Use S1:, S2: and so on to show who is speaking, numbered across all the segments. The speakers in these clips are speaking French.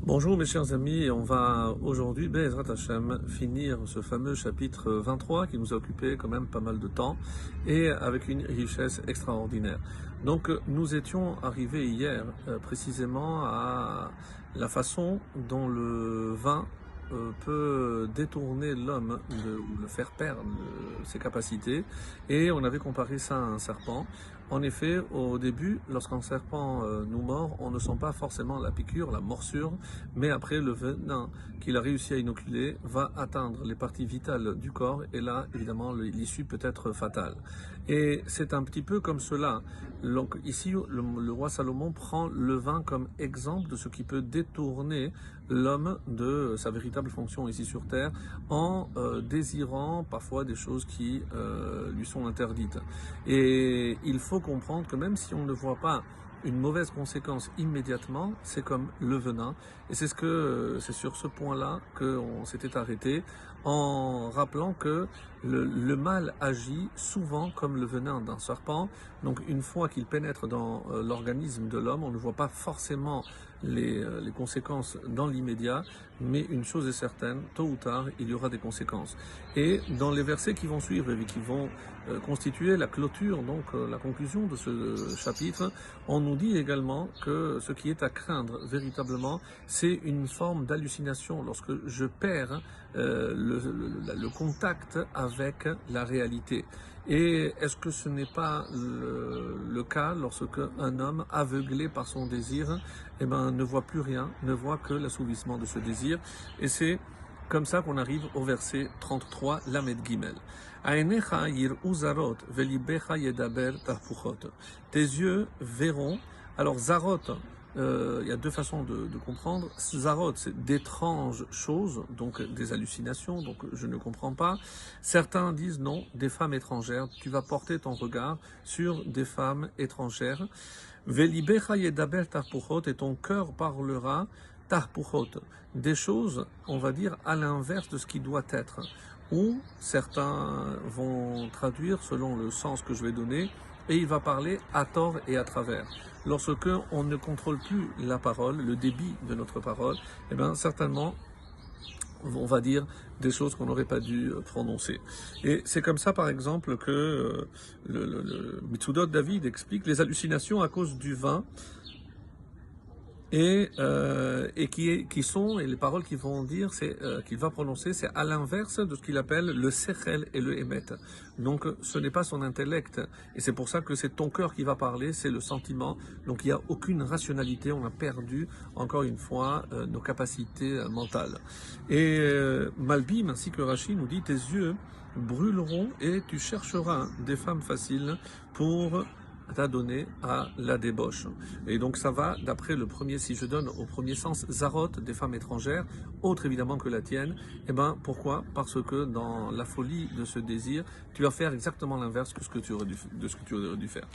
S1: Bonjour mes chers amis, on va aujourd'hui, Be'ezrat Hashem, finir ce fameux chapitre 23 qui nous a occupé quand même pas mal de temps et avec une richesse extraordinaire. Donc nous étions arrivés hier précisément à la façon dont le vin peut détourner l'homme ou le faire perdre ses capacités, et on avait comparé ça à un serpent. En effet, au début, lorsqu'un serpent nous mord, on ne sent pas forcément la piqûre, la morsure, mais après le venin qu'il a réussi à inoculer va atteindre les parties vitales du corps, et là, évidemment, l'issue peut être fatale. Et c'est un petit peu comme cela. Donc ici, le roi Salomon prend le vin comme exemple de ce qui peut détourner l'homme de sa véritable fonction ici sur terre en désirant parfois des choses qui lui sont interdites. Et il faut comprendre que même si on ne voit pas une mauvaise conséquence immédiatement, c'est comme le venin. Et c'est sur ce point-là qu'on s'était arrêté, en rappelant que le mal agit souvent comme le venin d'un serpent. Donc une fois qu'il pénètre dans l'organisme de l'homme, on ne voit pas forcément les conséquences dans l'immédiat, mais une chose est certaine, tôt ou tard, il y aura des conséquences. Et dans les versets qui vont suivre et qui vont constituer la clôture, donc la conclusion de ce chapitre, on nous dit également que ce qui est à craindre véritablement, c'est une forme d'hallucination lorsque je perds le contact avec la réalité. Et est-ce que ce n'est pas le cas lorsque un homme aveuglé par son désir ne voit plus rien, ne voit que l'assouvissement de ce désir? Et c'est comme ça qu'on arrive au verset 33, Lamed Gimel. Tes yeux verront. Alors Zarot, il y a deux façons de comprendre. Zarot, c'est d'étranges choses, donc des hallucinations, donc je ne comprends pas. Certains disent non, des femmes étrangères. Tu vas porter ton regard sur des femmes étrangères. Velibecha yedaber tarpuchot, et ton cœur parlera tarpuchot, des choses, on va dire, à l'inverse de ce qui doit être. Ou certains vont traduire selon le sens que je vais donner, et il va parler à tort et à travers. Lorsque on ne contrôle plus la parole, le débit de notre parole, certainement, on va dire des choses qu'on n'aurait pas dû prononcer. Et c'est comme ça, par exemple, que le Mitsudot David explique les hallucinations à cause du vin, et les paroles qu'ils vont dire, qu'il va prononcer, c'est à l'inverse de ce qu'il appelle le sechel et le émet. Donc ce n'est pas son intellect, et c'est pour ça que c'est ton cœur qui va parler, c'est le sentiment. Donc il n'y a aucune rationalité, on a perdu encore une fois nos capacités mentales. Et Malbim ainsi que Rashi nous dit, tes yeux brûleront et tu chercheras des femmes faciles pour t'adonner à la débauche. Et donc ça va, d'après le premier, si je donne au premier sens, Zarot, des femmes étrangères, autre évidemment que la tienne. Pourquoi? Parce que dans la folie de ce désir, tu vas faire exactement l'inverse de ce que tu aurais dû faire.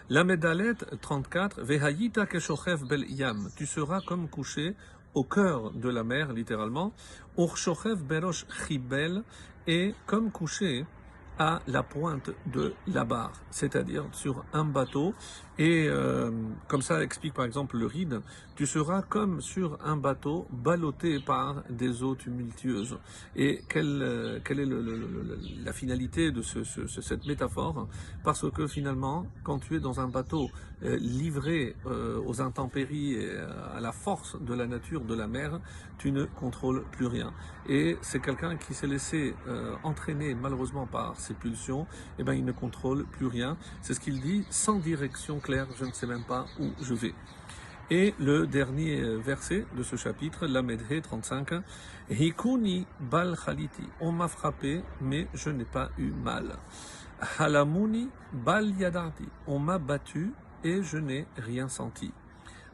S1: La Medalet 34, Vehayita keshochev bel yam, tu seras comme couché au cœur de la mer, littéralement, Urshochev berosh chibel, et comme couché à la pointe de la barre, c'est-à-dire sur un bateau. Et comme ça explique par exemple le Ride, tu seras comme sur un bateau ballotté par des eaux tumultueuses. Et quelle est la finalité de cette métaphore? Parce que finalement, quand tu es dans un bateau livré aux intempéries et à la force de la nature de la mer, tu ne contrôles plus rien. Et c'est quelqu'un qui s'est laissé entraîner malheureusement par ses pulsions, il ne contrôle plus rien. C'est ce qu'il dit, sans direction claire, je ne sais même pas où je vais. Et le dernier verset de ce chapitre, Lamedhe 35, Hikuni bal chaliti, on m'a frappé, mais je n'ai pas eu mal. Halamuni bal yadati, on m'a battu et je n'ai rien senti.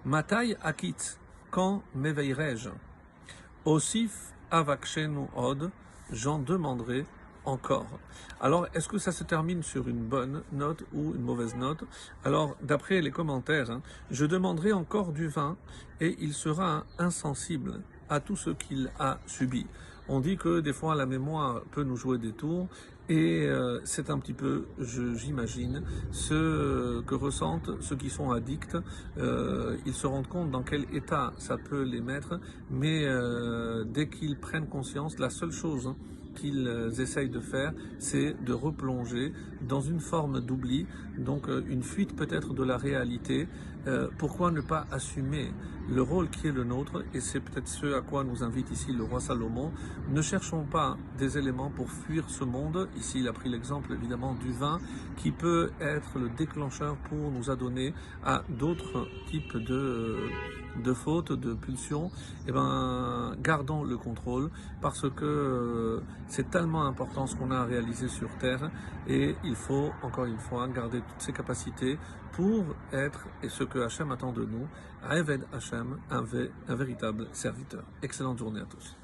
S1: Matai akit, quand m'éveillerai-je? Osif avakshenu od, j'en demanderai encore. Alors, est-ce que ça se termine sur une bonne note ou une mauvaise note? Alors, d'après les commentaires, je demanderai encore du vin et il sera insensible. à tout ce qu'il a subi. On dit que des fois la mémoire peut nous jouer des tours et c'est un petit peu, j'imagine, ce que ressentent ceux qui sont addicts. Ils se rendent compte dans quel état ça peut les mettre, mais dès qu'ils prennent conscience, la seule chose qu'ils essayent de faire, c'est de replonger dans une forme d'oubli, donc une fuite peut-être de la réalité. Pourquoi ne pas assumer le rôle qui est le nôtre? Et c'est peut-être ce à quoi nous invite ici le roi Salomon. Ne cherchons pas des éléments pour fuir ce monde. Ici, il a pris l'exemple évidemment du vin, qui peut être le déclencheur pour nous adonner à d'autres types de fautes, de pulsions. Eh ben, gardons le contrôle, parce que c'est tellement important ce qu'on a à réaliser sur Terre, et il faut, encore une fois, garder toutes ses capacités pour être, et ce que Hachem attend de nous, Eved Hachem, un véritable serviteur. Excellente journée à tous.